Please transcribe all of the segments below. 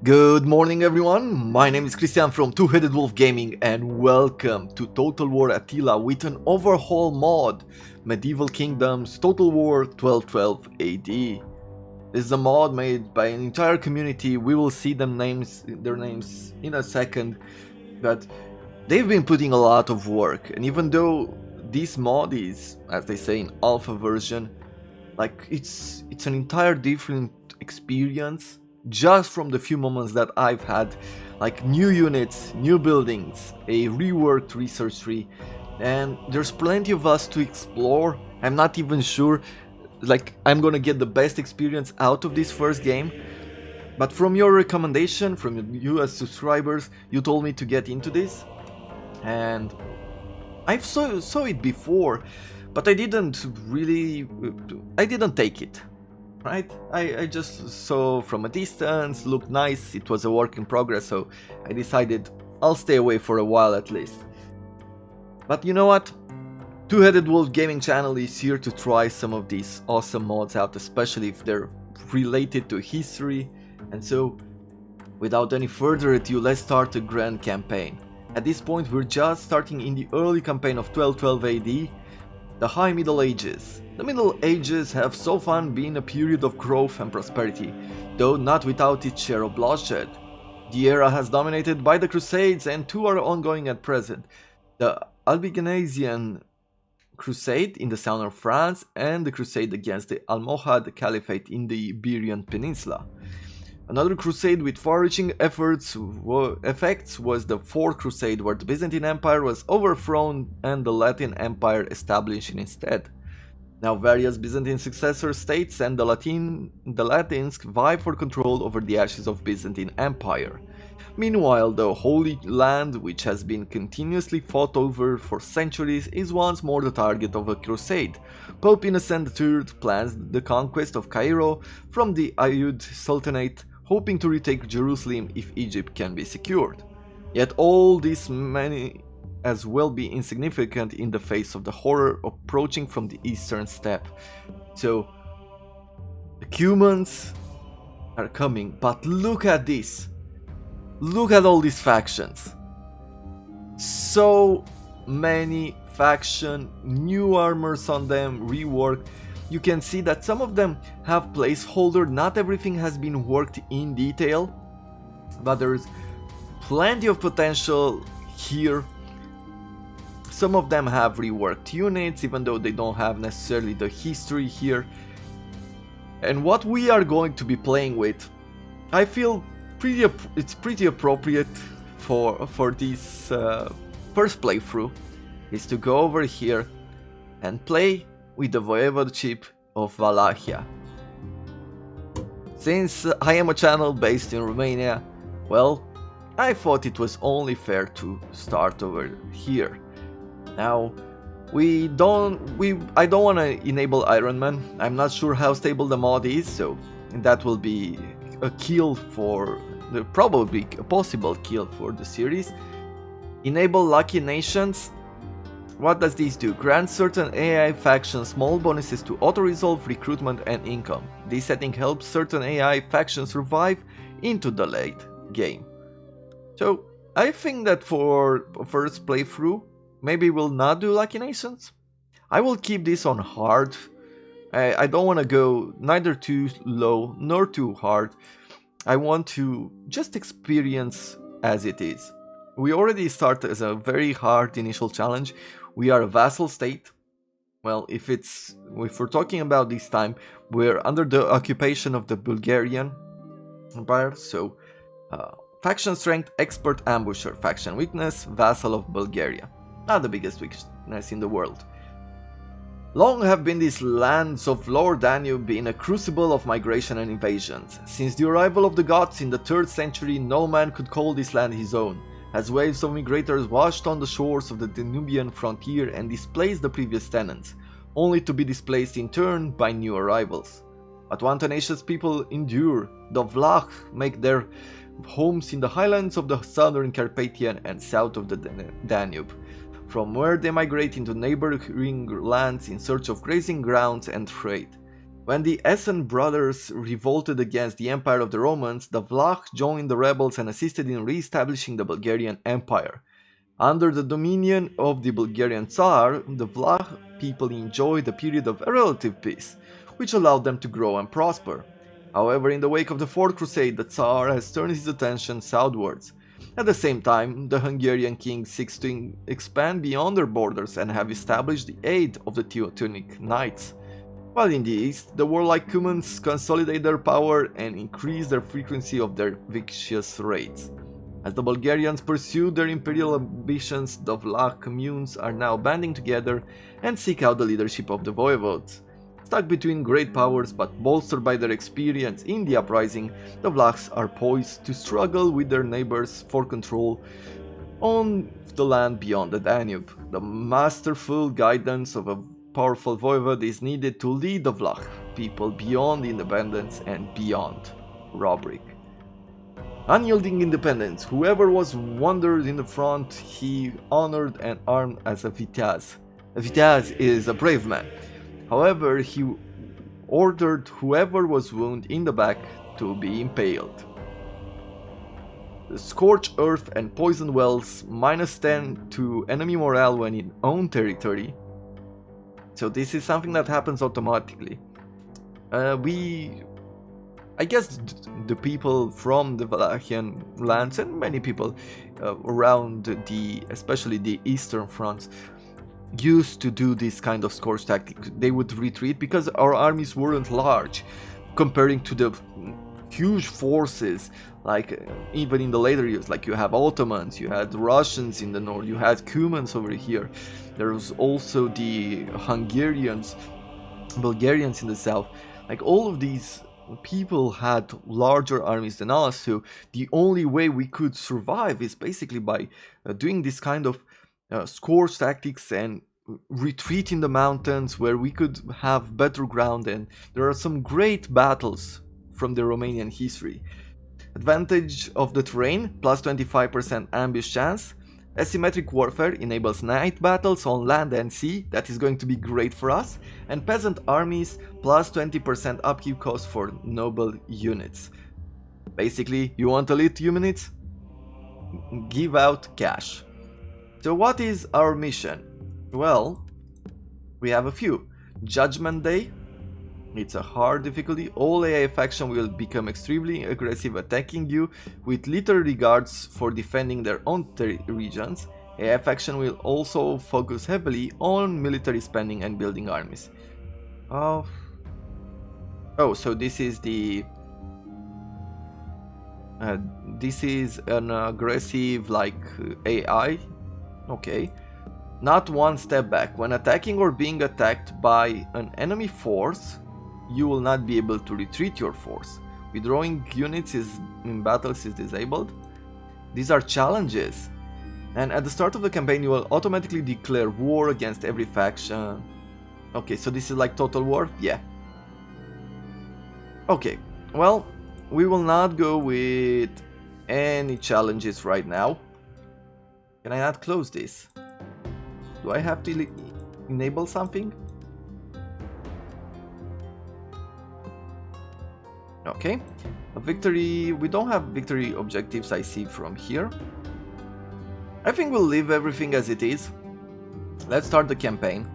Good morning everyone, my name is Christian from Two-Headed Wolf Gaming and welcome to Total War Attila with an overhaul mod, Medieval Kingdoms Total War 1212 AD. This is a mod made by an entire community. We will see their names in a second, but they've been putting a lot of work, and even though this mod is, as they say, in alpha version, like it's an entire different experience just from the few moments that I've had, like new units, new buildings, a reworked research tree, and there's plenty of us to explore. I'm not even sure like I'm gonna get the best experience out of this first game, but from your recommendation, from you as subscribers, you told me to get into this, and I've saw it before, but I didn't take it, right? I just saw from a distance, looked nice, it was a work in progress, so I decided I'll stay away for a while at least. But you know what? Two-Headed Wolf Gaming channel is here to try some of these awesome mods out, especially if they're related to history, and so without any further ado, let's start the grand campaign. At this point we're just starting in the early campaign of 1212 AD, the High Middle Ages. The Middle Ages have so far been a period of growth and prosperity, though not without its share of bloodshed. The era has dominated by the Crusades, and two are ongoing at present: the Albigensian Crusade in the south of France and the Crusade against the Almohad Caliphate in the Iberian Peninsula. Another crusade with far-reaching effects was the Fourth Crusade, where the Byzantine Empire was overthrown and the Latin Empire established instead. Now various Byzantine successor states and the Latins vie for control over the ashes of Byzantine Empire. Meanwhile, the Holy Land, which has been continuously fought over for centuries, is once more the target of a crusade. Pope Innocent III plans the conquest of Cairo from the Ayyubid Sultanate, hoping to retake Jerusalem if Egypt can be secured. Yet all this may as well be insignificant in the face of the horror approaching from the eastern steppe. So the Cumans are coming, but look at this. Look at all these factions. So many factions, new armors on them, reworked. You can see that some of them have placeholder, not everything has been worked in detail, but there's plenty of potential here. Some of them have reworked units, even though they don't have necessarily the history here. And what we are going to be playing with, I feel it's pretty appropriate for this first playthrough, is to go over here and play with the Voivodeship of Wallachia. Since I am a channel based in Romania, well, I thought it was only fair to start over here. Now, I don't want to enable Iron Man. I'm not sure how stable the mod is, so that will be a kill for probably a possible kill for the series. Enable Lucky Nations. What does this do? Grants certain AI factions small bonuses to auto-resolve, recruitment and income. This setting helps certain AI factions survive into the late game. So I think that for first playthrough, maybe we'll not do Lucky Nations. I will keep this on hard. I don't want to go neither too low nor too hard. I want to just experience as it is. We already start as a very hard initial challenge. We are a vassal state. Well, if we're talking about this time, we're under the occupation of the Bulgarian Empire. So, faction strength, expert ambusher, faction weakness, vassal of Bulgaria. Not the biggest weakness in the world. Long have been these lands of Lower Danube been a crucible of migration and invasions. Since the arrival of the Goths in the 3rd century, no man could call this land his own, as waves of migrators washed on the shores of the Danubian frontier and displaced the previous tenants, only to be displaced in turn by new arrivals. But one tenacious people endure. The Vlach make their homes in the highlands of the southern Carpathian and south of the Danube, from where they migrate into neighboring lands in search of grazing grounds and trade. When the Essen brothers revolted against the Empire of the Romans, the Vlach joined the rebels and assisted in re-establishing the Bulgarian Empire. Under the dominion of the Bulgarian Tsar, the Vlach people enjoyed a period of relative peace, which allowed them to grow and prosper. However, in the wake of the Fourth Crusade, the Tsar has turned his attention southwards. At the same time, the Hungarian king seeks to expand beyond their borders and have established the aid of the Teutonic Knights. While in the east, the warlike Cumans consolidate their power and increase the frequency of their vicious raids. As the Bulgarians pursue their imperial ambitions, the Vlach communes are now banding together and seek out the leadership of the voivodes. Stuck between great powers but bolstered by their experience in the uprising, the Vlachs are poised to struggle with their neighbors for control on the land beyond the Danube. The masterful guidance of a powerful voivode is needed to lead the Vlach people beyond independence and beyond robbery. Unyielding independence, whoever was wounded in the front, he honored and armed as a Vitaz. A Vitaz is a brave man. However, he ordered whoever was wounded in the back to be impaled. The scorch earth and poison wells, -10 to enemy morale when in own territory. So this is something that happens automatically. I guess the people from the Wallachian lands and many people around especially the eastern fronts, used to do this kind of scourge tactic. They would retreat because our armies weren't large, comparing to the huge forces, like even in the later years, like you have Ottomans, you had Russians in the north, you had Cumans over here. There was also the Hungarians, Bulgarians in the south. Like all of these people had larger armies than us, so the only way we could survive is basically by doing this kind of scourge tactics and retreat in the mountains where we could have better ground. And there are some great battles from the Romanian history. Advantage of the terrain, plus 25% ambush chance. Asymmetric warfare enables night battles on land and sea, that is going to be great for us. And peasant armies, plus 20% upkeep cost for noble units. Basically, you want elite units? Give out cash. So what is our mission? Well, we have a few. Judgment Day. It's a hard difficulty. All AI faction will become extremely aggressive, attacking you with little regards for defending their own regions. AI faction will also focus heavily on military spending and building armies. Oh, so this is the... this is an aggressive, like, AI. Okay. Not one step back. When attacking or being attacked by an enemy force, you will not be able to retreat your force. Withdrawing units in battles is disabled. These are challenges. And at the start of the campaign, you will automatically declare war against every faction. Okay, so this is like Total War? Yeah. Okay, well, we will not go with any challenges right now. Can I not close this? Do I have to enable something? Okay, a victory. We don't have victory objectives, I see from here. I think we'll leave everything as it is. Let's start the campaign.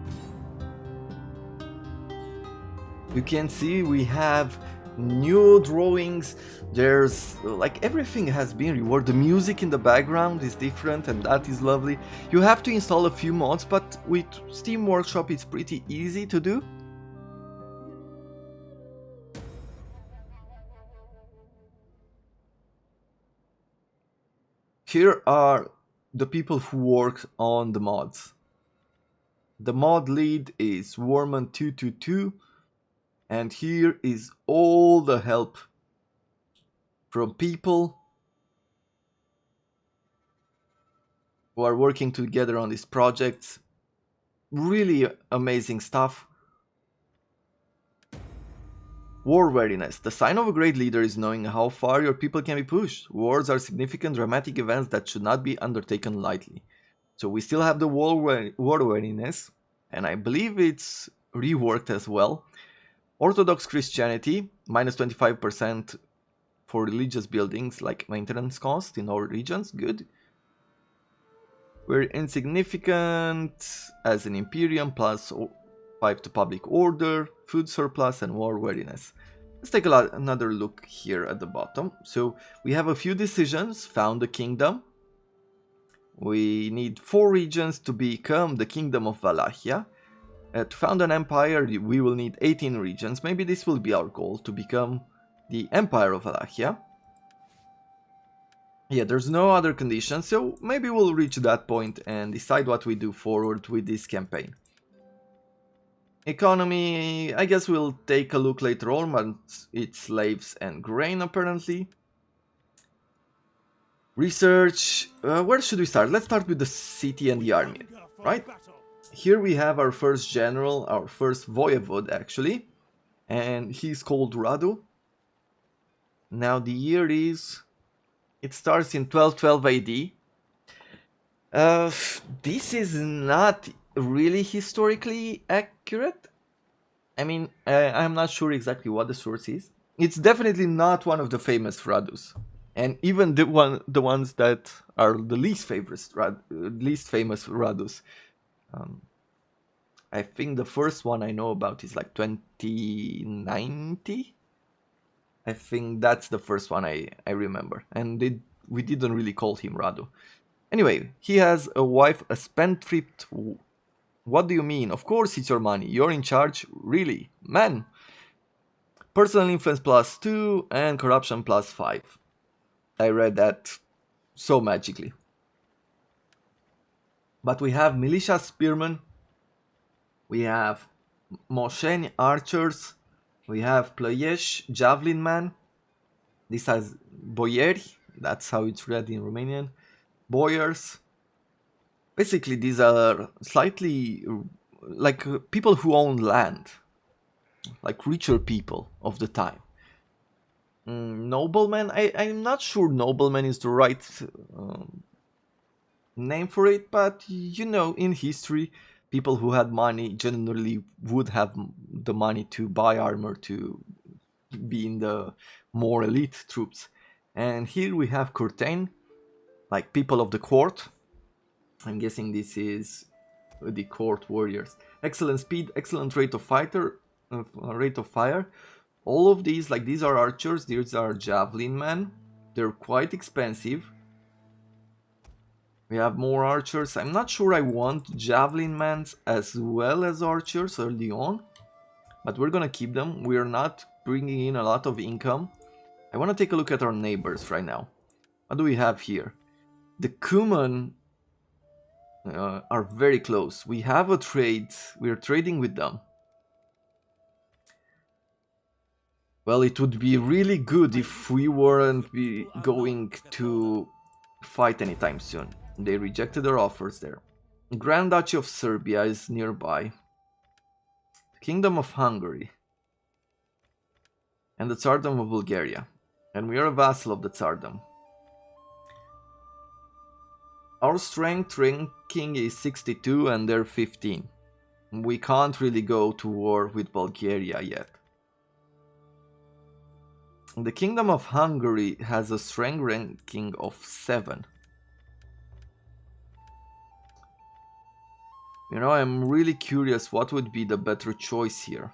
You can see we have new drawings. There's like everything has been reworked. The music in the background is different and that is lovely. You have to install a few mods, but with Steam Workshop it's pretty easy to do. Here are the people who work on the mods. The mod lead is Warman222, and here is all the help from people who are working together on these projects. Really amazing stuff. War Readiness. The sign of a great leader is knowing how far your people can be pushed. Wars are significant dramatic events that should not be undertaken lightly. So we still have the War Readiness, and I believe it's reworked as well. Orthodox Christianity, minus 25% for religious buildings like maintenance cost in all regions, good. We're insignificant as an Imperium, plus 5 to public order, food surplus, and war readiness. Let's take another look here at the bottom. So we have a few decisions. Found a kingdom. We need 4 regions to become the Kingdom of Wallachia. To found an empire, we will need 18 regions. Maybe this will be our goal, to become the Empire of Wallachia. Yeah, there's no other condition, so maybe we'll reach that point and decide what we do forward with this campaign. Economy, I guess we'll take a look later on, but it's slaves and grain apparently. Research, where should we start? Let's start with the city and the army, right? Here we have our first general, our first voivode actually, and he's called Radu. Now the year is, it starts in 1212 AD. This is not really historically accurate. I mean, I'm not sure exactly what the source is. It's definitely not one of the famous Radus, and even the ones that are the least famous Radus. I think the first one I know about is like 2090. I think that's the first one I remember, and we didn't really call him Radu. Anyway, he has a wife, a spendthrift. What do you mean? Of course it's your money. You're in charge? Really? Man! Personal influence +2 and corruption +5. I read that so magically. But we have militia spearmen. We have Mosheni archers. We have Ploieș javelin man. This has boieri. That's how it's read in Romanian. Boyars. Basically, these are slightly like people who own land, like richer people of the time. Nobleman, I'm not sure nobleman is the right name for it, but you know, in history, people who had money generally would have the money to buy armor to be in the more elite troops. And here we have Curtain, like people of the court. I'm guessing this is the court warriors. Excellent speed, excellent rate of fire. All of these, like these are archers, these are javelin men. They're quite expensive. We have more archers. I'm not sure I want javelin men as well as archers early on, but we're gonna keep them. We're not bringing in a lot of income. I want to take a look at our neighbors right now. What do we have here? The Cuman are very close. We have a trade. We're trading with them. Well, it would be really good if we weren't going to fight anytime soon. They rejected our offers there. Grand Duchy of Serbia is nearby. Kingdom of Hungary. And the Tsardom of Bulgaria. And we are a vassal of the Tsardom. Our strength ranking is 62 and they're 15. We can't really go to war with Bulgaria yet. The Kingdom of Hungary has a strength ranking of 7. You know, I'm really curious what would be the better choice here.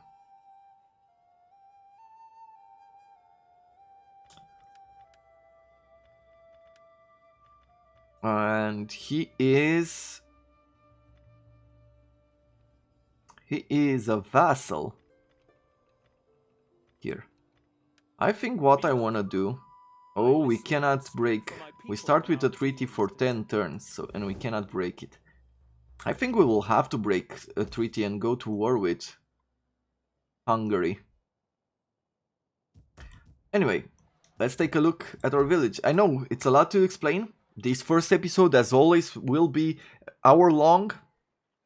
And he is a vassal here. I think what I want to do... Oh, we cannot break... We start with a treaty for 10 turns, so and we cannot break it. I think we will have to break a treaty and go to war with Hungary. Anyway, let's take a look at our village. I know it's a lot to explain. This first episode, as always, will be hour-long.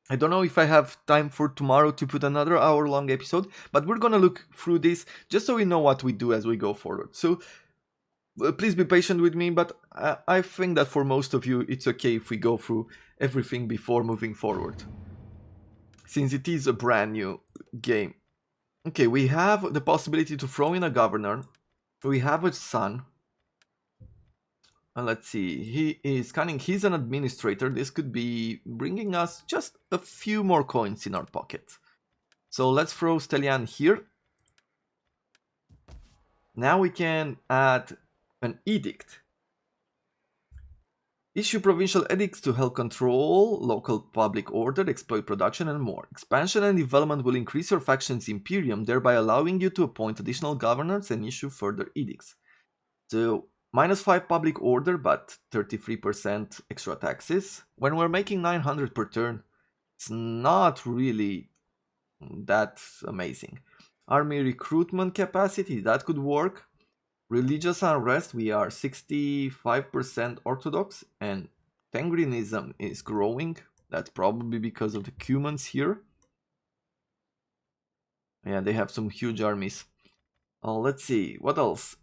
I don't know if I have time for tomorrow to put another hour-long episode, but we're gonna look through this just so we know what we do as we go forward. So, please be patient with me, but I think that for most of you, it's okay if we go through everything before moving forward, since it is a brand new game. Okay, we have the possibility to throw in a governor. We have a son. Let's see, he is cunning, he's an administrator. This could be bringing us just a few more coins in our pocket. So let's throw Stelian here. Now we can add an edict. Issue provincial edicts to help control local public order, exploit production, and more. Expansion and development will increase your faction's imperium, thereby allowing you to appoint additional governors and issue further edicts. So, -5 public order, but 33% extra taxes. When we're making 900 per turn, it's not really that amazing. Army recruitment capacity, that could work. Religious unrest, we are 65% Orthodox, and Tengrinism is growing. That's probably because of the Cumans here. Yeah, they have some huge armies. Let's see, what else?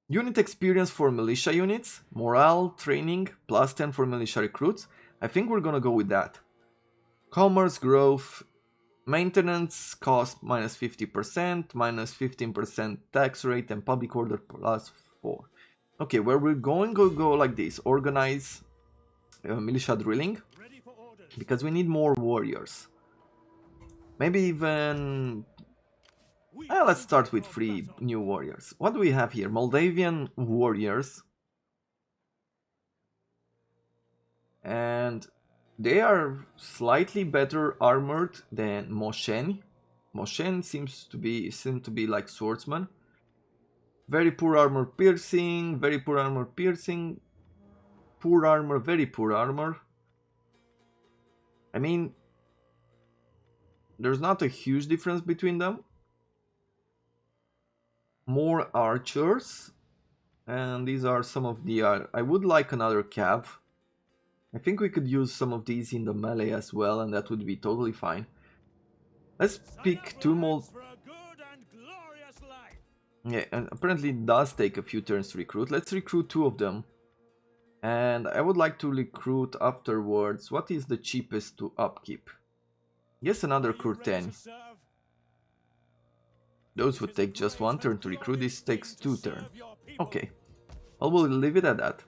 Unit experience for militia units, morale, training, +10 for militia recruits. I think we're gonna go with that. Commerce growth, maintenance cost -50%, -15% tax rate, and public order +4. Okay, where we're going to go like this. Organize militia drilling, because we need more warriors. Maybe even... let's start with 3 new warriors. What do we have here? Moldavian warriors. And they are slightly better armored than Moshen. Moshen seems to be like swordsman. Very poor armor piercing, very poor armor piercing, poor armor, very poor armor. I mean, there's not a huge difference between them. More archers, and these are some of the... I would like another cav. I think we could use some of these in the melee as well, and that would be totally fine. Let's pick 2 more. Yeah, and apparently it does take a few turns to recruit. Let's recruit 2 of them. And I would like to recruit afterwards. What is the cheapest to upkeep? Yes, another Kurten. Those would take just 1 turn to recruit. This takes 2 turns. Okay, I will leave it at that.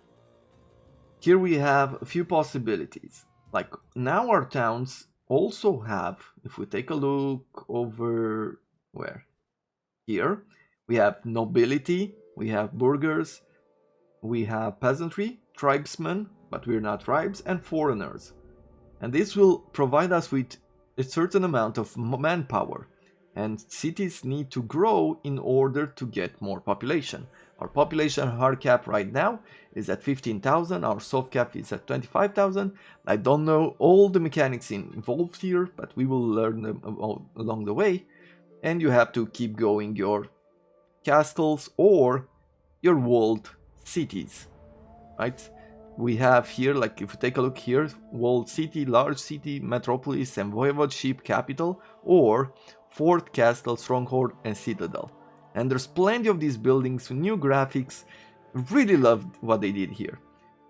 Here we have a few possibilities. Like, now our towns also have, if we take a look over... where? Here. We have nobility, we have burghers, we have peasantry, tribesmen, but we're not tribes, and foreigners. And this will provide us with a certain amount of manpower. And cities need to grow in order to get more population. Our population hard cap right now is at 15,000, our soft cap is at 25,000. I don't know all the mechanics involved here, but we will learn them along the way. And you have to keep going your castles or your walled cities, right? We have here, like if you take a look here, walled city, large city, metropolis, and voivodeship capital, or fort, castle, stronghold, and citadel. And there's plenty of these buildings with new graphics. Really loved what they did here.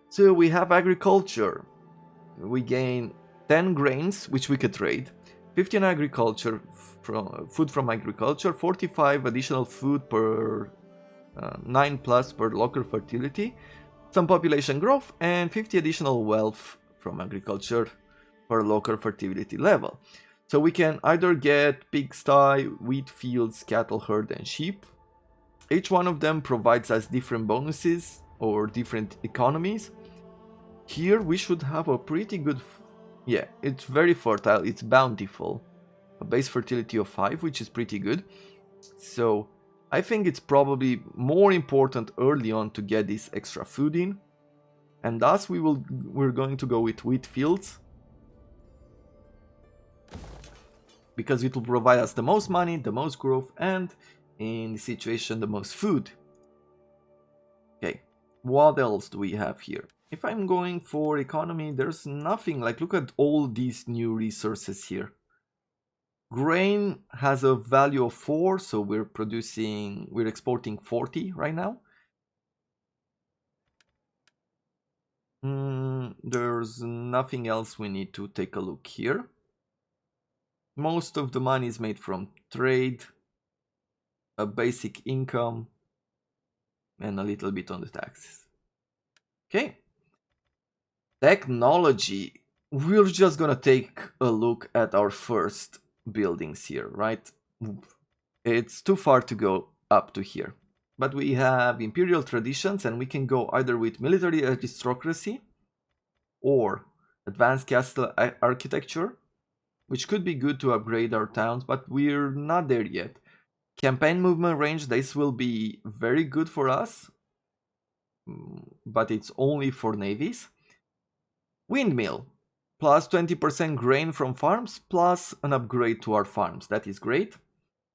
So we have agriculture. We gain 10 grains, which we could trade. 15 agriculture, food from agriculture, 45 additional food per 9 plus per local fertility, some population growth, and 50 additional wealth from agriculture per local fertility level. So we can either get pigsty, wheat fields, cattle herd, and sheep. Each one of them provides us different bonuses or different economies. Here we should have a pretty good... yeah, it's very fertile, it's bountiful. A base fertility of 5, which is pretty good. So I think it's probably more important early on to get this extra food in. And thus we're going to go with wheat fields, because it will provide us the most money, the most growth, and in the situation the most food. Okay, what else do we have here? If I'm going for economy, there's nothing. Like, look at all these new resources here. Grain has a value of 4, so we're exporting 40 right now. There's nothing else we need to take a look here. Most of the money is made from trade, a basic income, and a little bit on the taxes. Okay. Technology. We're just gonna take a look at our first buildings here, right? It's too far to go up to here. But we have imperial traditions, and we can go either with military aristocracy or advanced castle architecture, which could be good to upgrade our towns, but we're not there yet. Campaign movement range, this will be very good for us, but it's only for navies. Windmill, plus 20% grain from farms, plus an upgrade to our farms. That is great.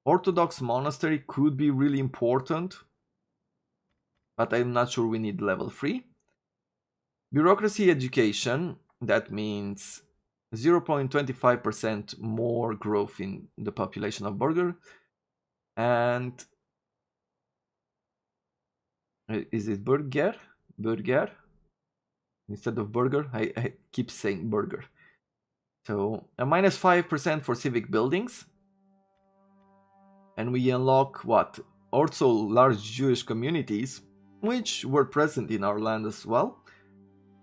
Orthodox monastery could be really important, but I'm not sure we need level 3. Bureaucracy education, that means 0.25% more growth in the population of burger. And is it burger? Burger? Instead of burger, I keep saying burger. So a minus 5% for civic buildings. And we unlock what? Also large Jewish communities, which were present in our land as well.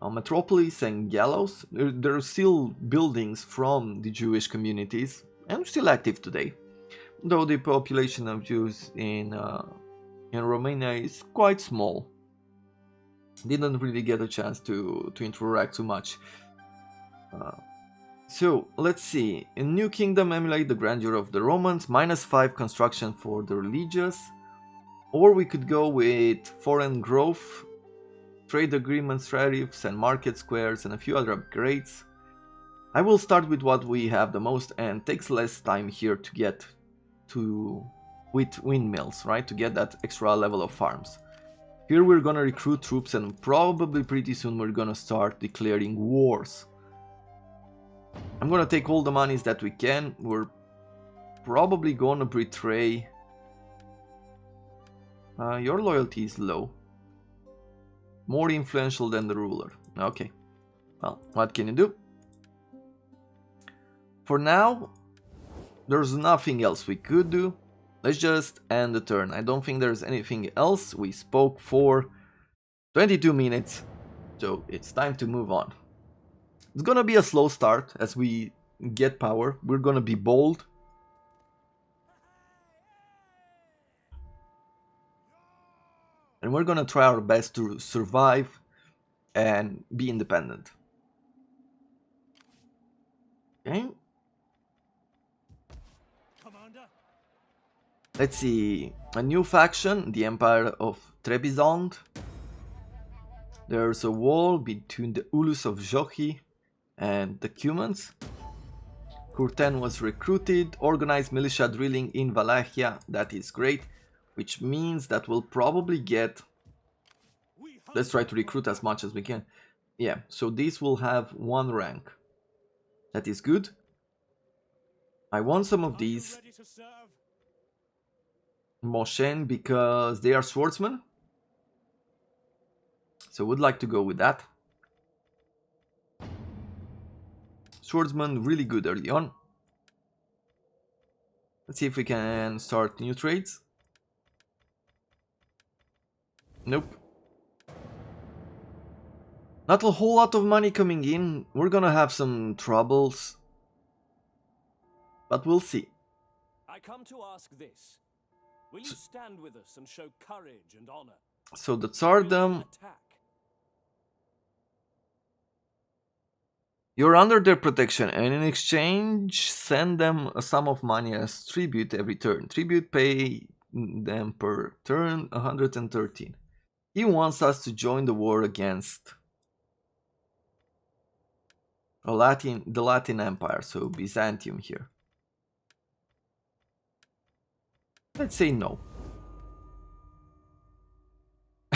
Metropolis and gallows. There are still buildings from the Jewish communities and still active today. Though the population of Jews in Romania is quite small. Didn't really get a chance to interact too much. So let's see. In New Kingdom, emulate the grandeur of the Romans, minus 5 construction for the religious. Or we could go with foreign growth, trade agreements, tariffs, and market squares, and a few other upgrades. I will start with what we have the most and takes less time here to get to with windmills, right? To get that extra level of farms. Here we're gonna recruit troops and probably pretty soon we're gonna start declaring wars. I'm gonna take all the monies that we can. We're probably gonna betray. Your loyalty is low. More influential than the ruler. Okay. Well, what can you do? For now, there's nothing else we could do. Let's just end the turn. I don't think there's anything else. We spoke for 22 minutes, so it's time to move on. It's gonna be a slow start as we get power. We're gonna be bold. And we're gonna try our best to survive and be independent. Okay. Let's see. A new faction, the Empire of Trebizond. There's a wall between the Ulus of Jochi and the Cumans. Kurten was recruited, organized militia drilling in Wallachia, that is great, which means that we'll probably get... Let's try to recruit as much as we can. Yeah, so these will have 1 rank. That is good. I want some of these. Moshen, because they are swordsmen. So would like to go with that. Swordsman, really good early on. Let's see if we can start new trades. Nope. Not a whole lot of money coming in. We're gonna have some troubles. But we'll see. I come to ask this. Will you stand with us and show courage and honor? So the Tsardom... You're under their protection, and in exchange, send them a sum of money as tribute every turn. Tribute pay them per turn 113. He wants us to join the war against the Latin Empire, so Byzantium here. Let's say no.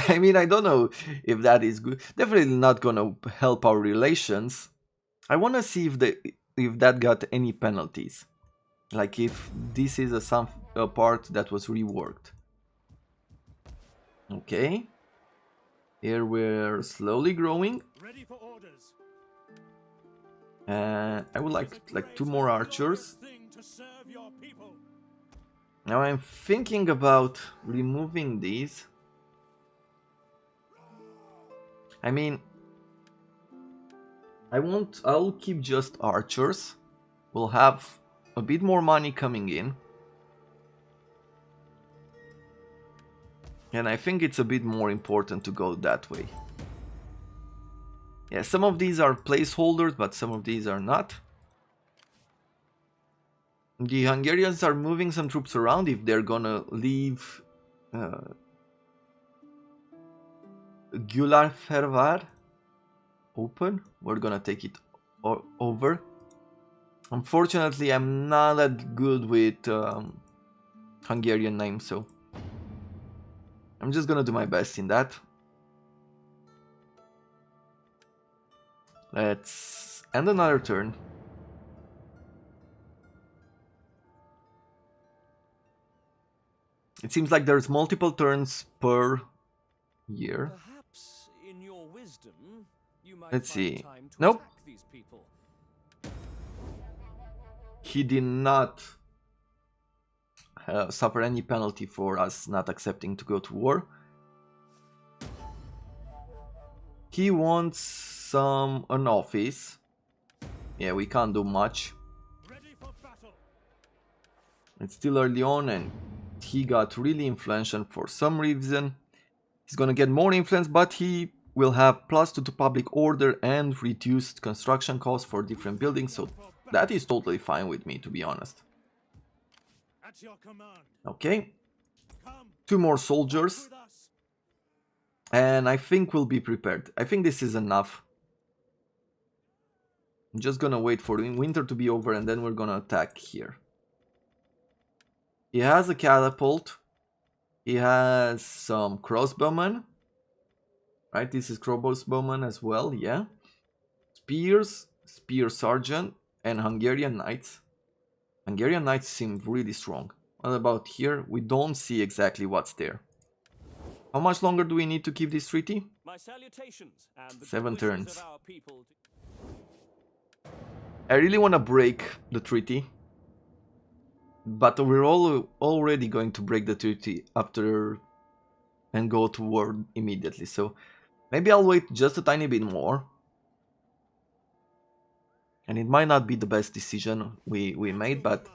I mean, I don't know if that is good. Definitely not gonna help our relations. I want to see if that got any penalties, like if this is a part that was reworked. Okay, here we're slowly growing. Ready for orders. I would like 2 more archers. to serve your people. Now I'm thinking about removing these. I mean, I'll keep just archers. We'll have a bit more money coming in. And I think it's a bit more important to go that way. Yeah, some of these are placeholders, but some of these are not. The Hungarians are moving some troops around if they're gonna leave Gyulafehérvár open. We're gonna take it over. Unfortunately, I'm not that good with Hungarian names, so I'm just gonna do my best in that. Let's end another turn. It seems like there's multiple turns per year. Perhaps in your wisdom, you might Let's find see. time to Nope. attack these people. He did not suffer any penalty for us not accepting to go to war. He wants an office. Yeah, we can't do much. Ready for battle. It's still early on and he got really influential for some reason. He's gonna get more influence, but he will have +2 to public order and reduced construction costs for different buildings, so that is totally fine with me, to be honest. At your command. Okay, Come 2 more soldiers, with us. and I think we'll be prepared. I think this is enough. I'm just gonna wait for winter to be over and then we're gonna attack here. He has a catapult. He has some crossbowmen. Right, this is crossbowmen as well, yeah. Spears, spear sergeant, and Hungarian knights. Hungarian knights seem really strong. What about here? We don't see exactly what's there. How much longer do we need to keep this treaty? My salutations and the 7 good wishes turns. of our people. I really want to break the treaty. But we're already going to break the treaty after and go to war immediately. So maybe I'll wait just a tiny bit more. And it might not be the best decision we made, but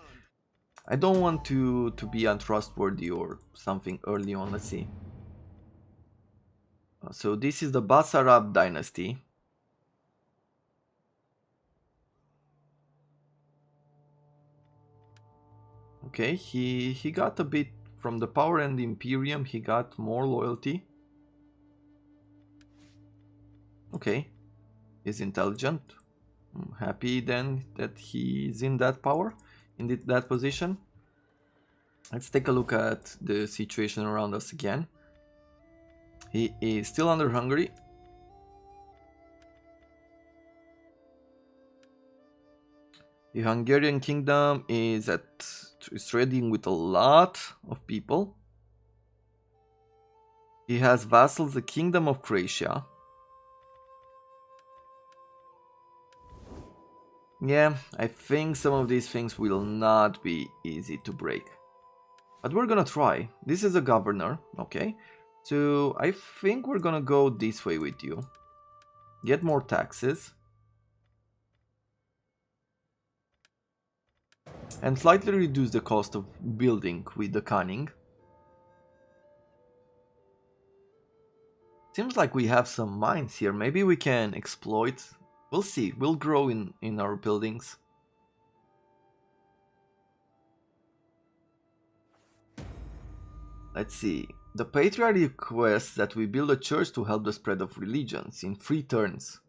I don't want to be untrustworthy or something early on. Let's see. So this is the Basarab dynasty. Okay, he got a bit from the power and the Imperium, he got more loyalty. Okay, he's intelligent. I'm happy then that he's in that power, in that position. Let's take a look at the situation around us again. He is still under Hungary. The Hungarian kingdom is trading with a lot of people. He has vassals, the Kingdom of Croatia. Yeah, I think some of these things will not be easy to break. But we're gonna try. This is a governor, okay? So I think we're gonna go this way with you. Get more taxes. And slightly reduce the cost of building with the cunning. Seems like we have some mines here. Maybe we can exploit. We'll see. We'll grow in our buildings. Let's see. The Patriarch requests that we build a church to help the spread of religions in 3 turns.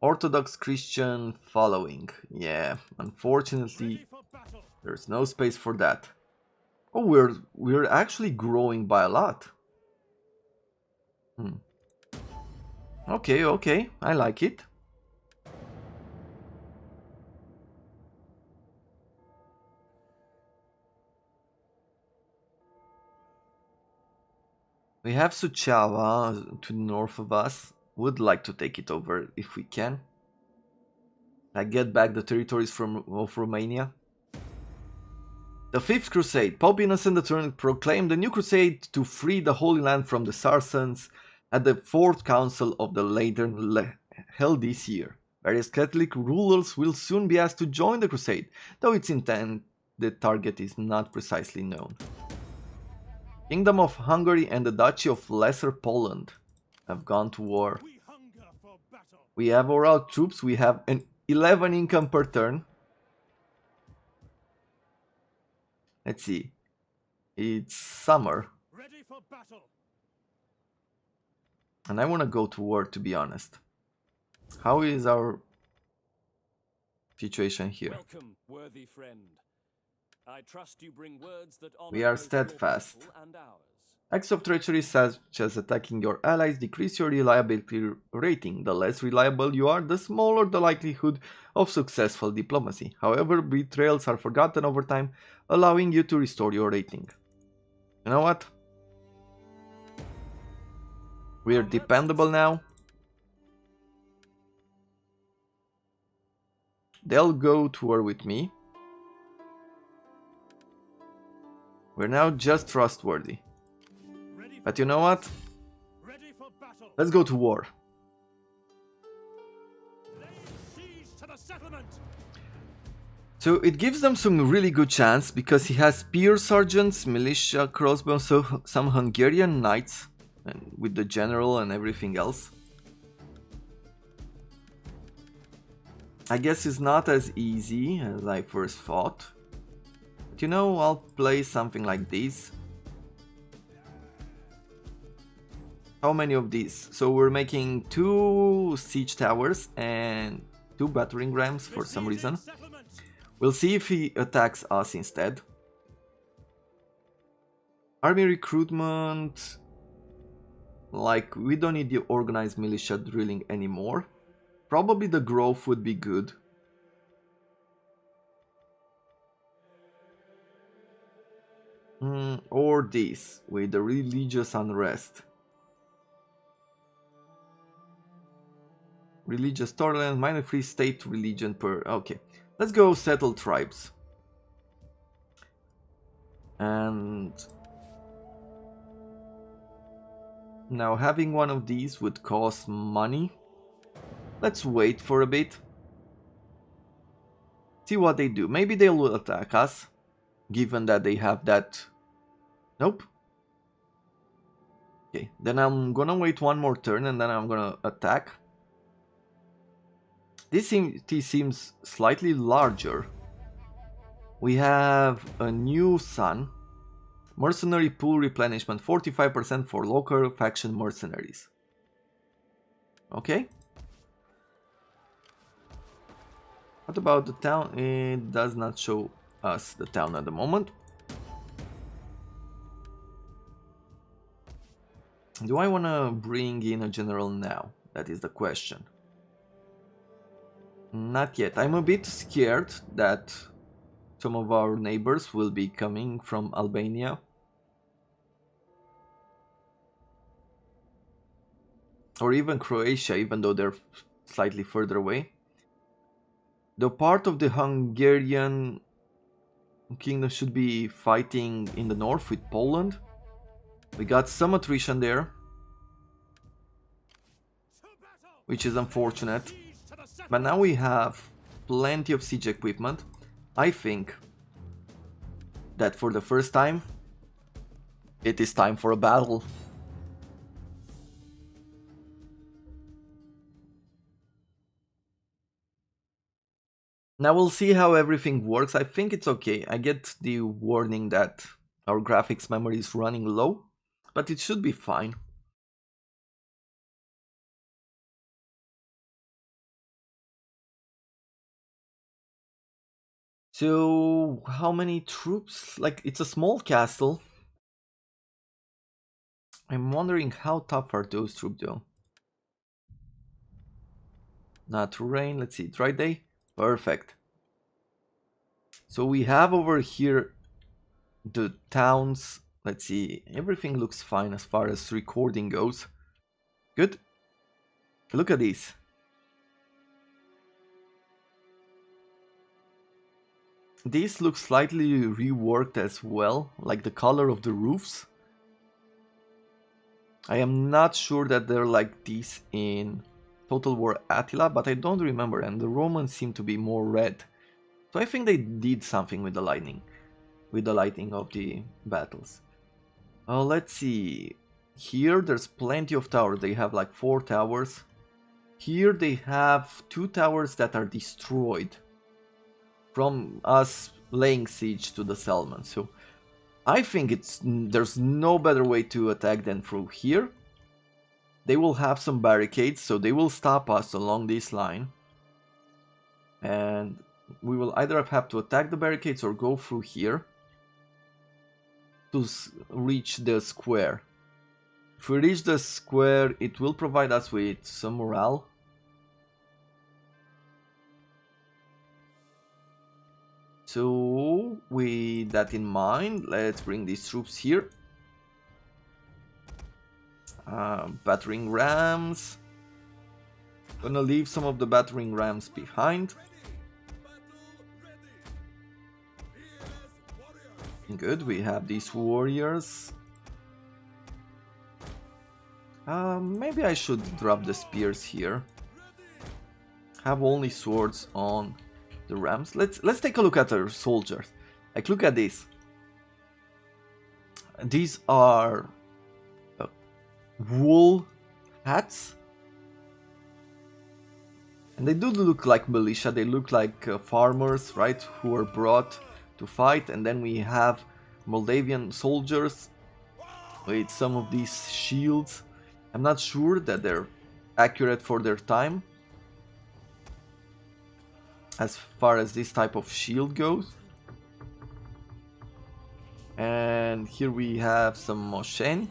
Orthodox Christian following. Yeah, unfortunately, there's no space for that. Oh, we're actually growing by a lot. Okay, I like it. We have Suceava to the north of us. Would like to take it over if we can. I get back the territories of Romania. The Fifth Crusade. Pope Innocent III proclaimed a new crusade to free the Holy Land from the Saracens at the Fourth Council of the Lateran held this year. Various Catholic rulers will soon be asked to join the crusade, though its intended target is not precisely known. Kingdom of Hungary and the Duchy of Lesser Poland have gone to war. We have our troops, we have an 11 income per turn. Let's see. It's summer. Ready for battle. And I want to go to war, to be honest. How is our situation here? Welcome, worthy friend. I trust you bring words that honor We are both your steadfast. people and ours. Acts of treachery such as attacking your allies decrease your reliability rating. The less reliable you are, the smaller the likelihood of successful diplomacy. However, betrayals are forgotten over time, allowing you to restore your rating. You know what? We are dependable now. They'll go to war with me. We're now just trustworthy. But you know what? Let's go to war. So it gives them some really good chance because he has spear sergeants, militia, crossbows, so some Hungarian knights, and with the general and everything else. I guess it's not as easy as I first thought. But you know, I'll play something like this. How many of these? So we're making 2 siege towers and 2 battering rams for some reason. We'll see if he attacks us instead. Army recruitment. Like, we don't need the organized militia drilling anymore. Probably the growth would be good. Or this, with the religious unrest. Religious tolerance, minor free state religion per... Okay, let's go settle tribes. And... now having one of these would cost money. Let's wait for a bit. See what they do. Maybe they will attack us, given that they have that... Nope. Okay, then I'm gonna wait one more turn and then I'm gonna attack. This city seems slightly larger. We have a new sun. Mercenary pool replenishment, 45% for local faction mercenaries. Okay. What about the town? It does not show us the town at the moment. Do I want to bring in a general now? That is the question. Not yet. I'm a bit scared that some of our neighbors will be coming from Albania. Or even Croatia, even though they're slightly further away. The part of the Hungarian kingdom should be fighting in the north with Poland. We got some attrition there, which is unfortunate. But now we have plenty of siege equipment. I think that for the first time, it is time for a battle. Now we'll see how everything works. I think it's okay. I get the warning that our graphics memory is running low, but it should be fine. So, how many troops? Like, it's a small castle. I'm wondering how tough are those troops though. Not rain, let's see, dry day. Perfect. So we have over here the towns. Let's see, everything looks fine as far as recording goes. Good. Look at this. These look slightly reworked as well, like the color of the roofs. I am not sure that they're like these in Total War Attila, but I don't remember, and the Romans seem to be more red. So I think they did something with the lighting of the battles. Let's see. Here there's plenty of towers. They have like 4 towers. Here they have 2 towers that are destroyed from us laying siege to the settlement. So I think there's no better way to attack than through here. They will have some barricades, so they will stop us along this line. And we will either have to attack the barricades or go through here to reach the square. If we reach the square, it will provide us with some morale. So, with that in mind, let's bring these troops here. Battering rams. Gonna leave some of the battering rams behind. Good, we have these warriors. Maybe I should drop the spears here. Have only swords on the rams. Let's take a look at our soldiers. Like, look at this. These are wool hats, and they do look like militia. They look like farmers, right, who are brought to fight. And then we have Moldavian soldiers with some of these shields. I'm not sure that they're accurate for their time as far as this type of shield goes. And here we have some Moshen,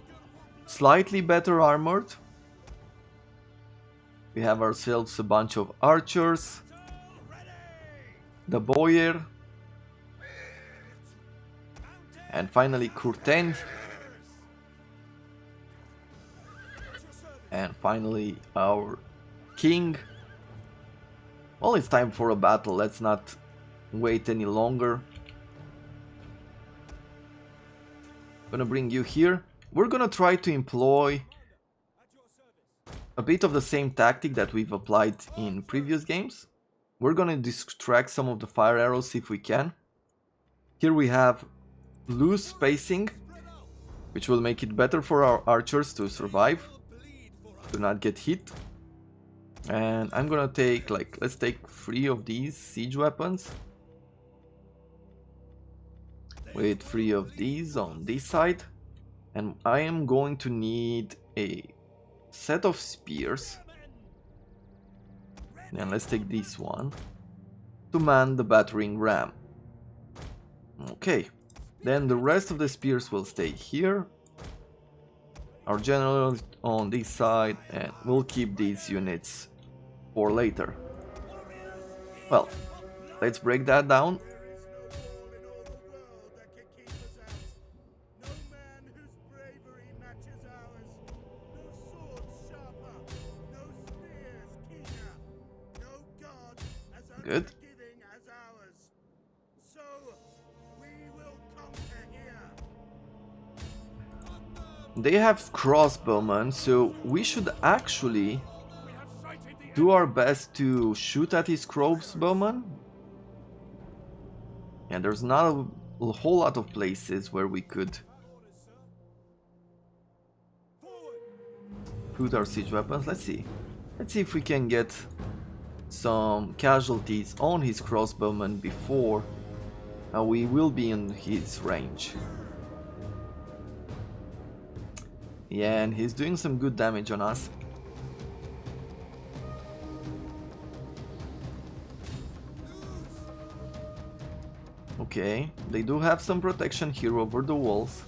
slightly better armored. We have ourselves a bunch of archers, the Boyer, and finally Kurten, and finally our king. Well, it's time for a battle. Let's not wait any longer. Gonna bring you here. We're gonna try to employ a bit of the same tactic that we've applied in previous games. We're gonna distract some of the fire arrows if we can. Here we have loose spacing, which will make it better for our archers to survive, to not get hit. And I'm gonna take, like, let's take 3 of these siege weapons, with 3 of these on this side. And I am going to need a set of spears. And let's take this one to man the battering ram. Okay, then the rest of the spears will stay here. Our general on this side, and we'll keep these units for later. Well, let's break that down. Good. They have crossbowmen, so we should actually do our best to shoot at his crossbowmen. And there's not a whole lot of places where we could put our siege weapons. Let's see if we can get some casualties on his crossbowmen before we will be in his range. Yeah, and he's doing some good damage on us. Okay, they do have some protection here over the walls.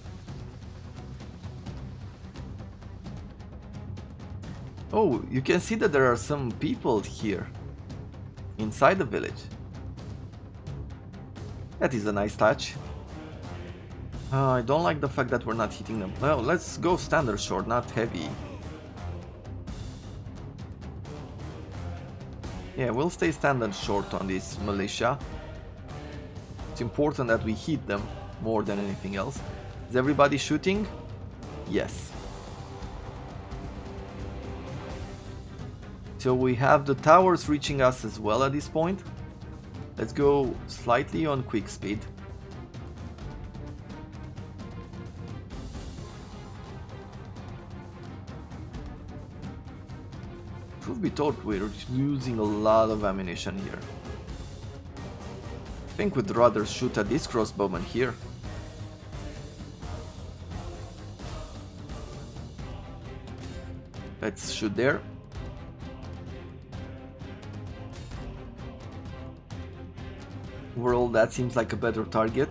Oh, you can see that there are some people here inside the village. That is a nice touch. I don't like the fact that we're not hitting them. Well, let's go standard short, not heavy. Yeah, we'll stay standard short on this militia. most important that we hit them more than anything else. Is everybody shooting? Yes. So we have the towers reaching us as well at this point. Let's go slightly on quick speed. Truth be told, we're using a lot of ammunition here. I think we'd rather shoot at this crossbowman here. Let's shoot there. Overall, that seems like a better target.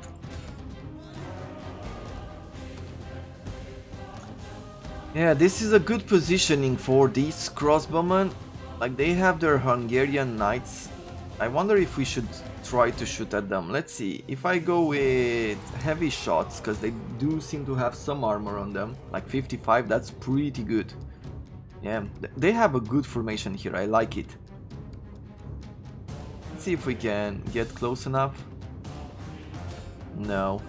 Yeah, this is a good positioning for these crossbowmen. Like, they have their Hungarian knights. I wonder if we should try to shoot at them. Let's see. If I go with heavy shots, because they do seem to have some armor on them, like 55, that's pretty good. Yeah, they have a good formation here. I like it. Let's see if we can get close enough. No.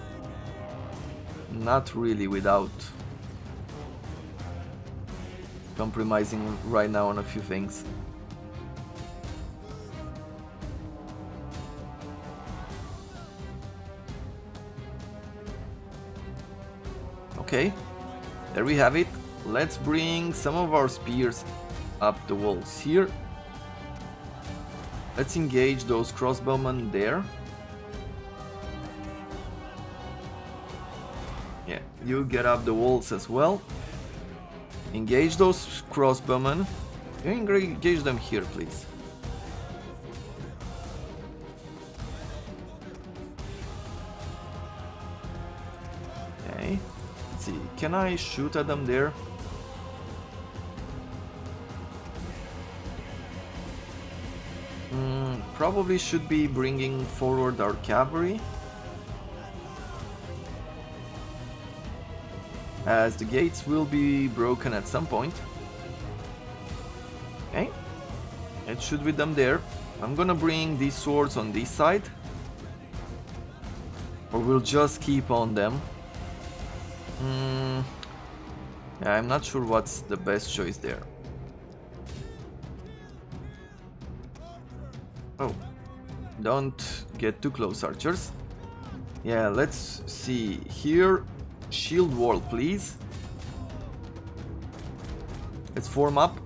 Not really, without compromising right now on a few things. Okay, there we have it. Let's bring some of our spears up the walls here. Let's engage those crossbowmen there. Yeah, you get up the walls as well. Engage those crossbowmen. You engage them here, please. Okay. Let's see. Can I shoot at them there? Probably should be bringing forward our cavalry, as the gates will be broken at some point. Okay, it should be them there. I'm gonna bring these swords on this side, or we'll just keep on them. Yeah, I'm not sure what's the best choice there. Oh, don't get too close, archers. Yeah, let's see here. Shield wall, please. Let's form up.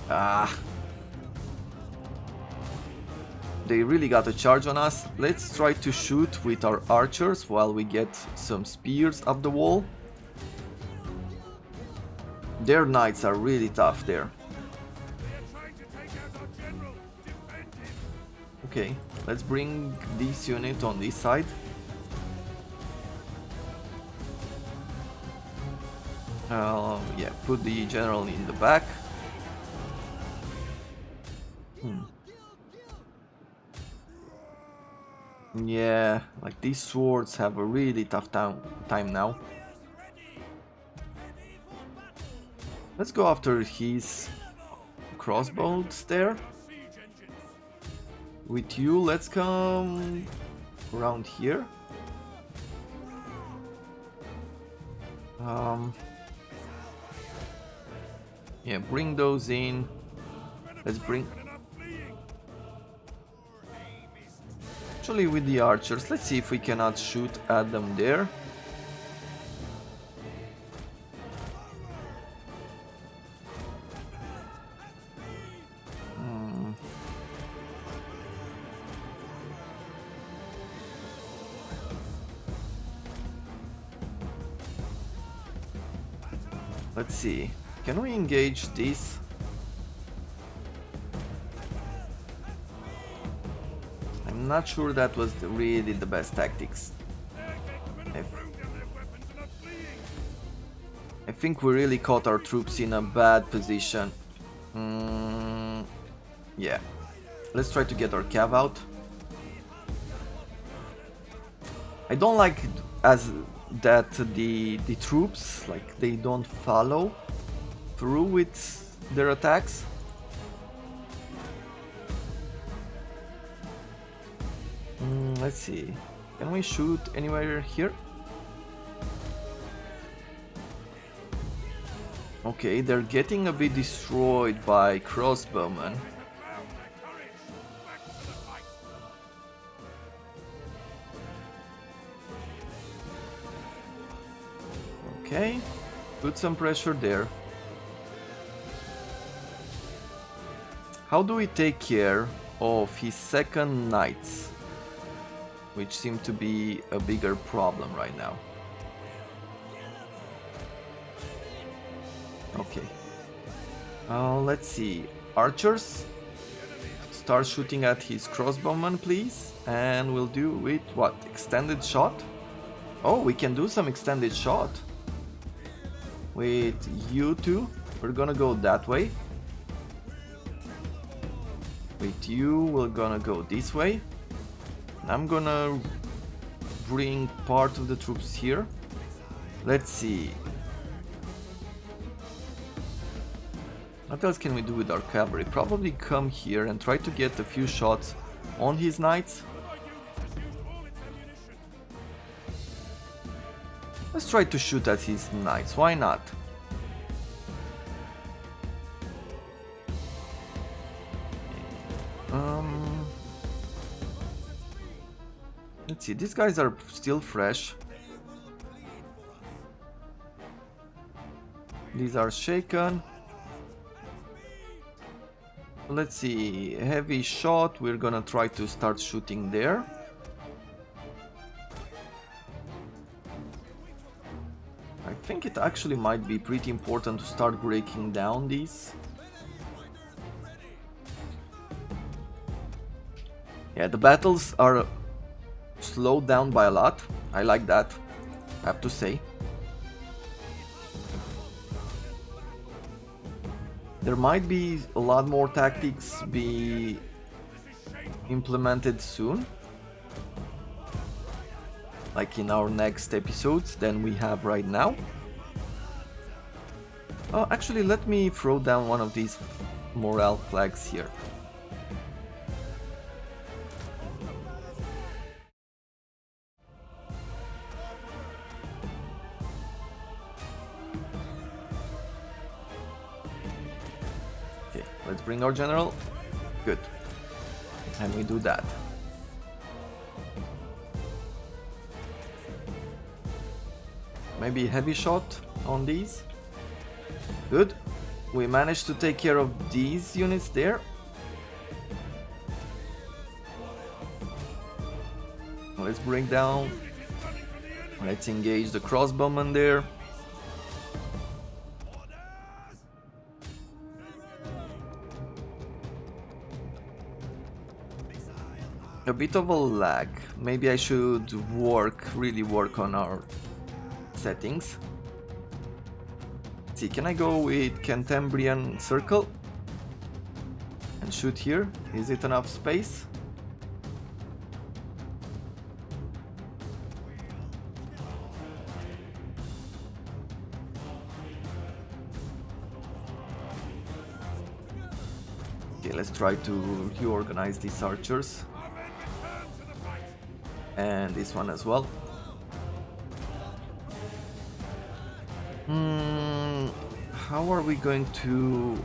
Ah. They really got a charge on us. Let's try to shoot with our archers while we get some spears up the wall. Their knights are really tough there. Okay, let's bring this unit on this side. Yeah, put the general in the back. Yeah, like these swords have a really tough time now. Let's go after his crossbows there. With you, let's come around here. Yeah, bring those in. Let's bring... Actually, with the archers, let's see if we cannot shoot at them there. Let's see. Can we engage this? I'm not sure that was really the best tactics. I think we really caught our troops in a bad position. Yeah. Let's try to get our cav out. I don't like as that the troops, like, they don't follow through with their attacks. Let's see. Can we shoot anywhere here? Okay, they're getting a bit destroyed by crossbowmen. Okay, put some pressure there. How do we take care of his second knights? Which seem to be a bigger problem right now. Okay. Let's see. Archers, start shooting at his crossbowman, please. And we'll do with what? Extended shot? Oh, we can do some extended shot. With you two, we're gonna go that way. With you, we're gonna go this way. I'm gonna bring part of the troops here. Let's see. What else can we do with our cavalry? Probably come here and try to get a few shots on his knights. Let's try to shoot at his knights, why not? Let's see, these guys are still fresh. These are shaken. Let's see, heavy shot, we're gonna try to start shooting there. I think it actually might be pretty important to start breaking down these. Yeah, the battles are slowed down by a lot. I like that, I have to say. There might be a lot more tactics be implemented soon, like in our next episodes, than we have right now. Oh, actually, let me throw down one of these morale flags here. Okay, let's bring our general. Good. And we do that. Maybe heavy shot on these. Good. We managed to take care of these units there. Let's bring down. Let's engage the crossbowmen there. A bit of a lag. Maybe I should really work on our settings. Let's see, can I go with Cantabrian Circle and shoot here? Is it enough space? Okay, let's try to reorganize these archers. And this one as well. How are we going to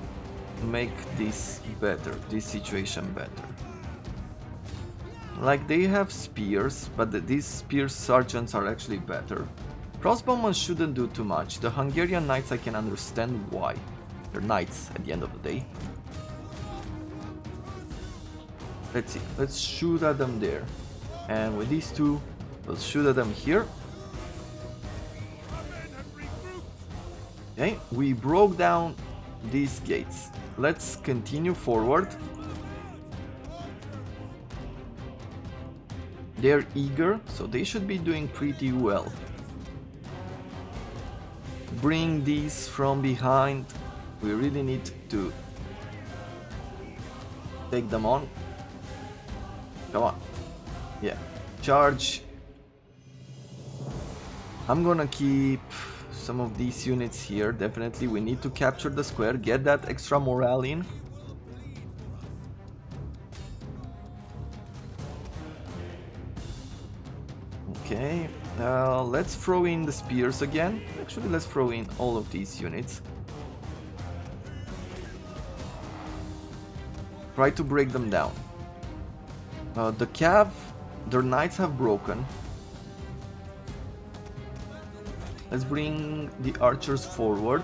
make this better, this situation better? Like, they have spears, but these spear sergeants are actually better. Crossbowmen shouldn't do too much. The Hungarian knights, I can understand why. They're knights at the end of the day. Let's see, let's shoot at them there. And with these two, we'll shoot at them here. Okay, we broke down these gates. Let's continue forward. They're eager, so they should be doing pretty well. Bring these from behind. We really need to take them on. Come on. Yeah, charge. I'm gonna keep some of these units here. Definitely we need to capture the square, get that extra morale in. Okay, let's throw in the spears again. Actually, let's throw in all of these units. Try to break them down. The Cav, their knights have broken. Let's bring the archers forward.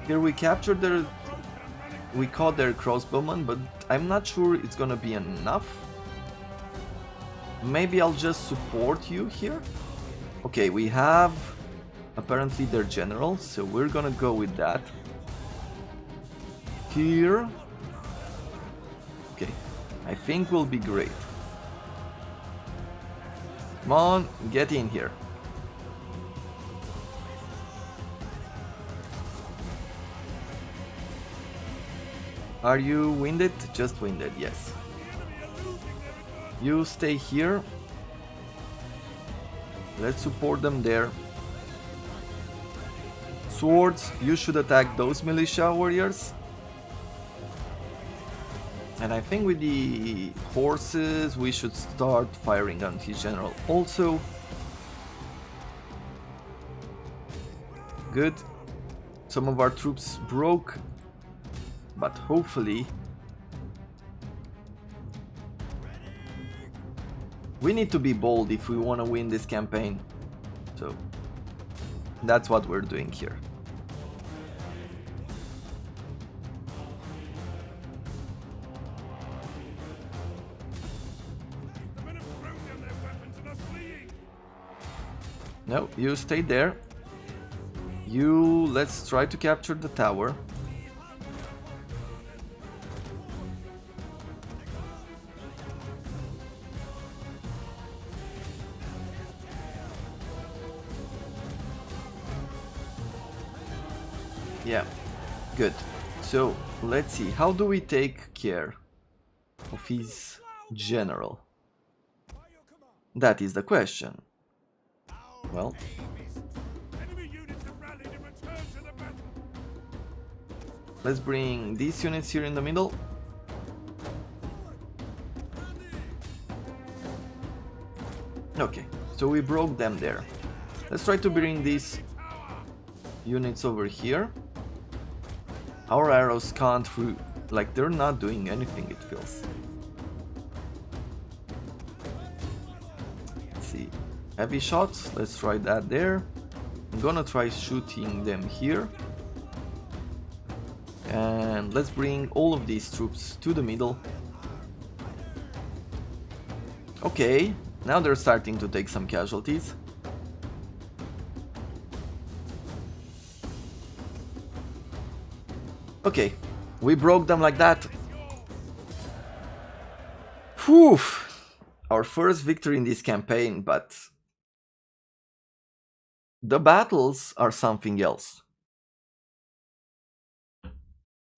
Here we captured their... We caught their crossbowmen, but I'm not sure it's gonna be enough. Maybe I'll just support you here. Okay, we have apparently their general, so we're gonna go with that. Here. Okay, I think we'll be great. Come on, get in here. Are you winded? Just winded, yes. You stay here. Let's support them there. Swords, you should attack those militia warriors. And I think with the horses we should start firing on his general also. Good. Some of our troops broke, but hopefully we need to be bold if we want to win this campaign. So that's what we're doing here. No, you stay there. Let's try to capture the tower. Yeah, good. So, let's see, how do we take care of his general? That is the question. Well, let's bring these units here in the middle. Okay, so we broke them there. Let's try to bring these units over here. Our arrows can't through, like they're not doing anything, it feels. Let's see. Heavy shots, let's try that there. I'm gonna try shooting them here. And let's bring all of these troops to the middle. Okay, now they're starting to take some casualties. Okay, we broke them like that. Whew! Our first victory in this campaign, but the battles are something else.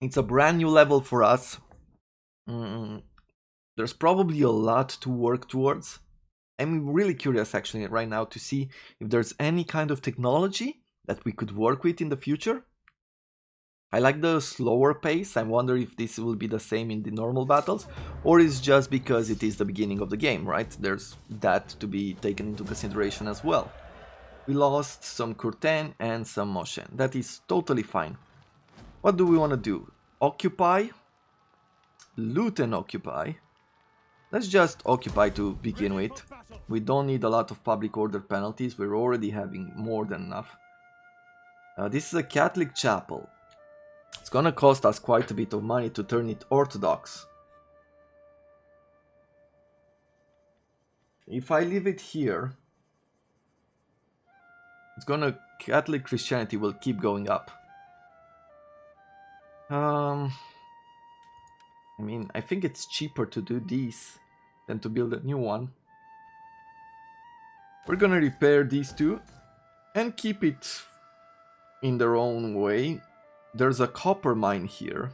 It's a brand new level for us. There's probably a lot to work towards. I'm really curious actually right now to see if there's any kind of technology that we could work with in the future. I like the slower pace. I wonder if this will be the same in the normal battles, or is just because it is the beginning of the game, right? There's that to be taken into consideration as well. We lost some Kurten and some Moshen. That is totally fine. What do we want to do? Occupy? Loot and occupy. Let's just occupy to begin with. We don't need a lot of public order penalties. We're already having more than enough. This is a Catholic chapel. It's gonna cost us quite a bit of money to turn it Orthodox. If I leave it here, Catholic Christianity will keep going up. I mean, I think it's cheaper to do these than to build a new one. We're gonna repair these two and keep it in their own way. There's a copper mine here.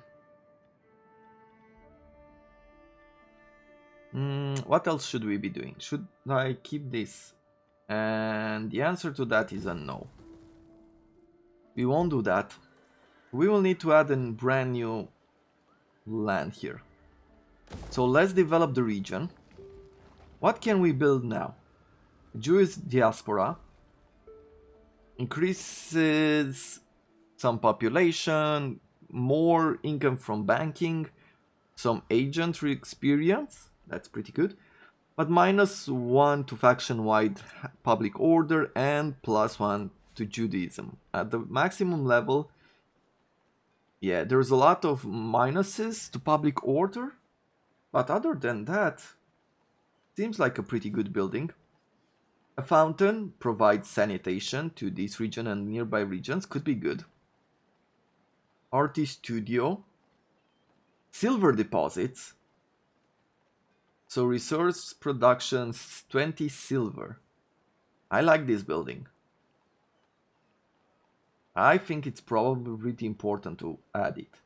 What else should we be doing? Should I keep this? And the answer to that is a no. We won't do that. We will need to add a brand new land here. So let's develop the region. What can we build now? Jewish diaspora. Increases some population, more income from banking, some agentry experience. That's pretty good. But -1 to faction-wide public order and +1 to Judaism. At the maximum level, yeah, there's a lot of minuses to public order. But other than that, seems like a pretty good building. A fountain provides sanitation to this region and nearby regions. Could be good. Artist studio. Silver deposits. So resource productions 20 silver. I like this building. I think it's probably really important to add it.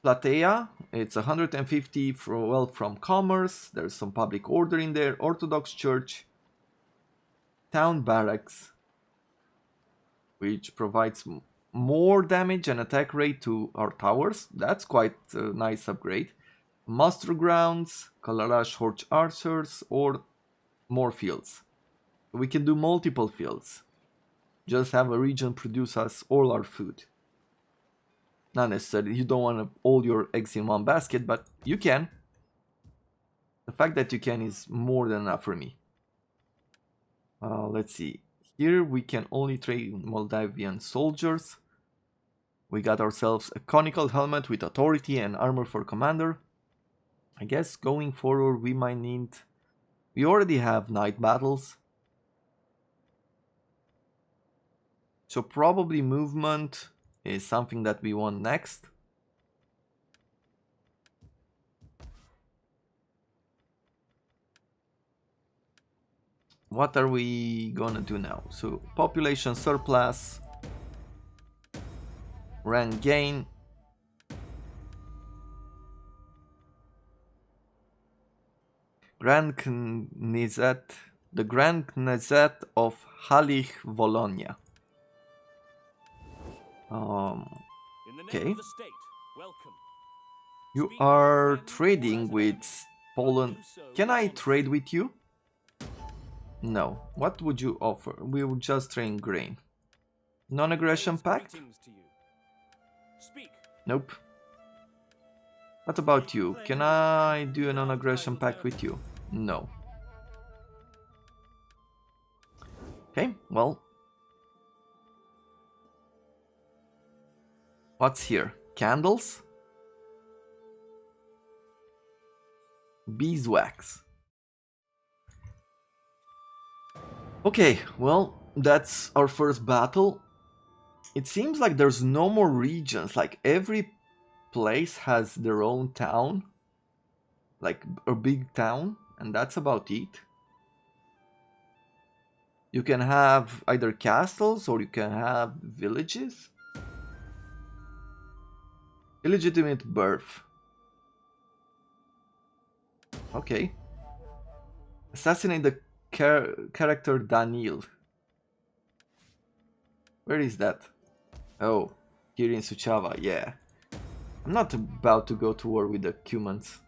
Platea, it's 150 from commerce. There's some public order in there. Orthodox church. Town barracks, which provides more damage and attack rate to our towers. That's quite a nice upgrade. Muster grounds, Kalarash Horch archers, or more fields. We can do multiple fields. Just have a region produce us all our food. Not necessarily, you don't want all your eggs in one basket, but you can. The fact that you can is more than enough for me. Let's see. Here we can only trade Moldavian soldiers. We got ourselves a conical helmet with authority and armor for commander. I guess going forward we might need... We already have night battles. So probably movement is something that we want next. What are we gonna do now? So population surplus, rank gain, Grand Knesset, the Grand Knesset of Halich Volonia. Okay. You are trading with Poland. Can I trade with you? No. What would you offer? We would just trade grain. Non-aggression pact? Nope. What about you? Can I do a non-aggression pact with you? No. Okay, well. What's here? Candles? Beeswax. Okay, well, that's our first battle. It seems like there's no more regions, like every place has their own town, like a big town, and that's about it. You can have either castles or you can have villages. Illegitimate birth. Okay. Assassinate the character Daniil. Where is that? Oh, here in Suceava, yeah. I'm not about to go to war with the Cumans.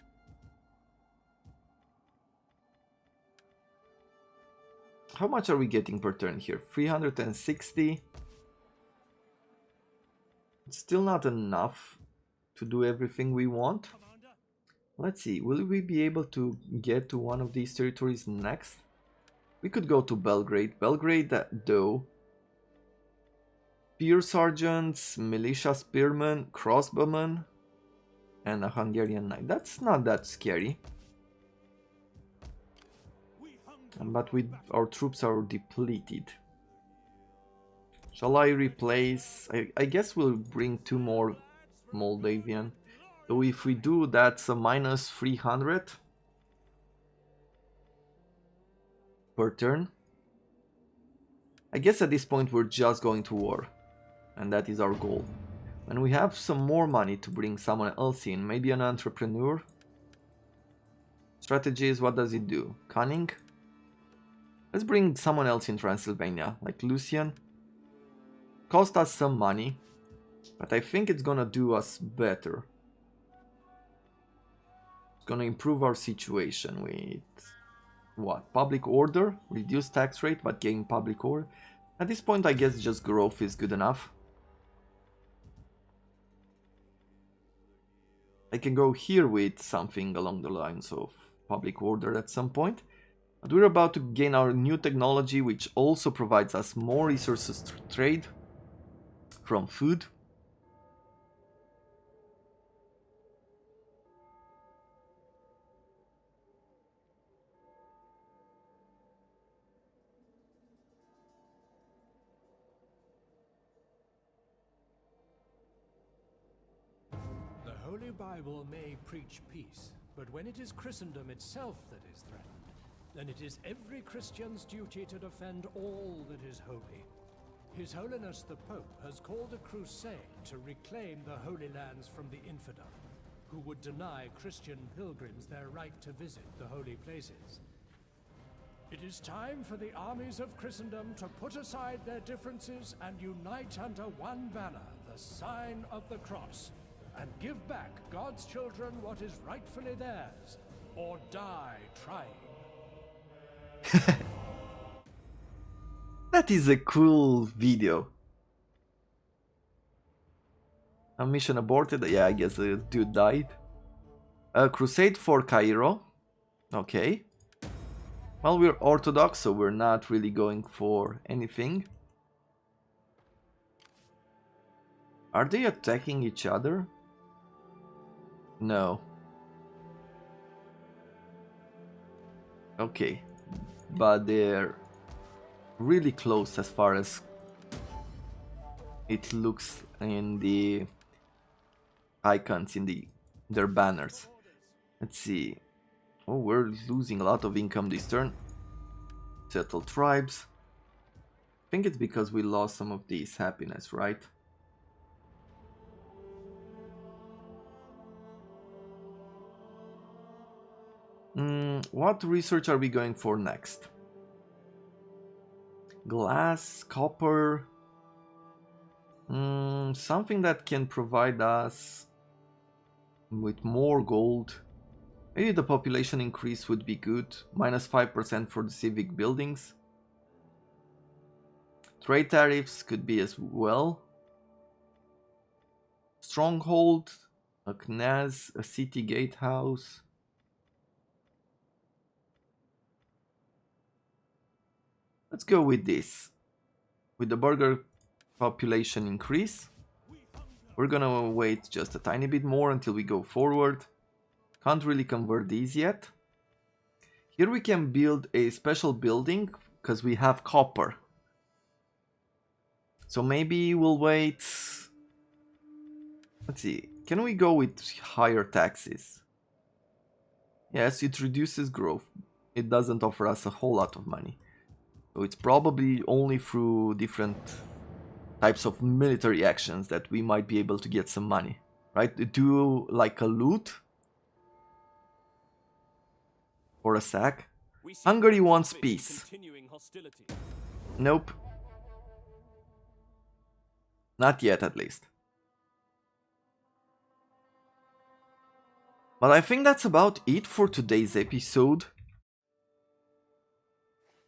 How much are we getting per turn here? 360. It's still not enough to do everything we want. Let's see, will we be able to get to one of these territories next? We could go to Belgrade. Belgrade, though. Spear sergeants, militia spearmen, crossbowmen, and a Hungarian knight. That's not that scary. But our troops are depleted. Shall I replace? I guess we'll bring 2 more Moldavian. So if we do, that's a minus 300 per turn. I guess at this point we're just going to war. And that is our goal. And we have some more money to bring someone else in. Maybe an entrepreneur. Strategies, what does it do? Cunning? Let's bring someone else in Transylvania, like Lucian. Cost us some money, but I think it's gonna do us better. gonna improve our situation with what? Public order, reduce tax rate but gain public order. At this point I guess just growth is good enough. I can go here with something along the lines of public order at some point. But we're about to gain our new technology, which also provides us more resources to trade from food. The Holy Bible may preach peace, but when it is Christendom itself that is threatened, then it is every Christian's duty to defend all that is holy. His Holiness the Pope has called a crusade to reclaim the Holy Lands from the infidel, who would deny Christian pilgrims their right to visit the holy places. It is time for the armies of Christendom to put aside their differences and unite under one banner, the sign of the cross, and give back God's children what is rightfully theirs, or die trying. That is a cool video. A mission aborted. Yeah, I guess the dude died. A crusade for Cairo. Okay. Well, we're Orthodox, so we're not really going for anything. Are they attacking each other? No. Okay. But they're really close as far as it looks in the icons in their banners. Let's see. Oh, we're losing a lot of income this turn. Settle tribes. I think it's because we lost some of these happiness, right? What research are we going for next? Glass, copper, something that can provide us with more gold. Maybe the population increase would be good. Minus 5% for the civic buildings. Trade tariffs could be as well. Stronghold, a knaz, a city gatehouse. Let's go with this. With the burger population increase, we're gonna wait just a tiny bit more until we go forward. Can't really convert these yet. Here we can build a special building because we have copper. So maybe we'll wait. Let's see. Can we go with higher taxes? Yes, it reduces growth. It doesn't offer us a whole lot of money. So it's probably only through different types of military actions that we might be able to get some money. Right? Do like a loot. Or a sack. Hungary wants peace. Nope. Not yet, at least. But I think that's about it for today's episode.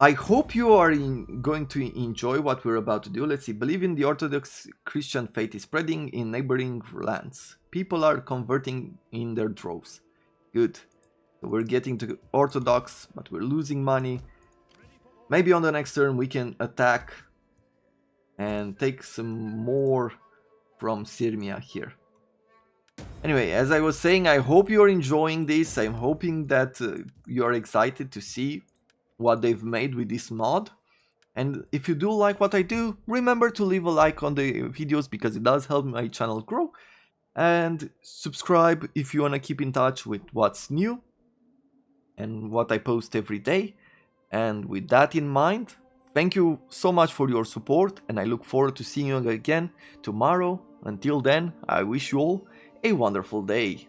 I hope you are going to enjoy what we're about to do. Let's see. Believe in the Orthodox Christian faith is spreading in neighboring lands. People are converting in their droves. Good. So we're getting to Orthodox, but we're losing money. Maybe on the next turn we can attack and take some more from Sirmia here. Anyway, as I was saying, I hope you're enjoying this. I'm hoping that you're excited to see what they've made with this mod. And if you do like what I do, remember to leave a like on the videos because it does help my channel grow. And subscribe if you want to keep in touch with what's new and what I post every day. And with that in mind, thank you so much for your support, and I look forward to seeing you again tomorrow. Until then, I wish you all a wonderful day.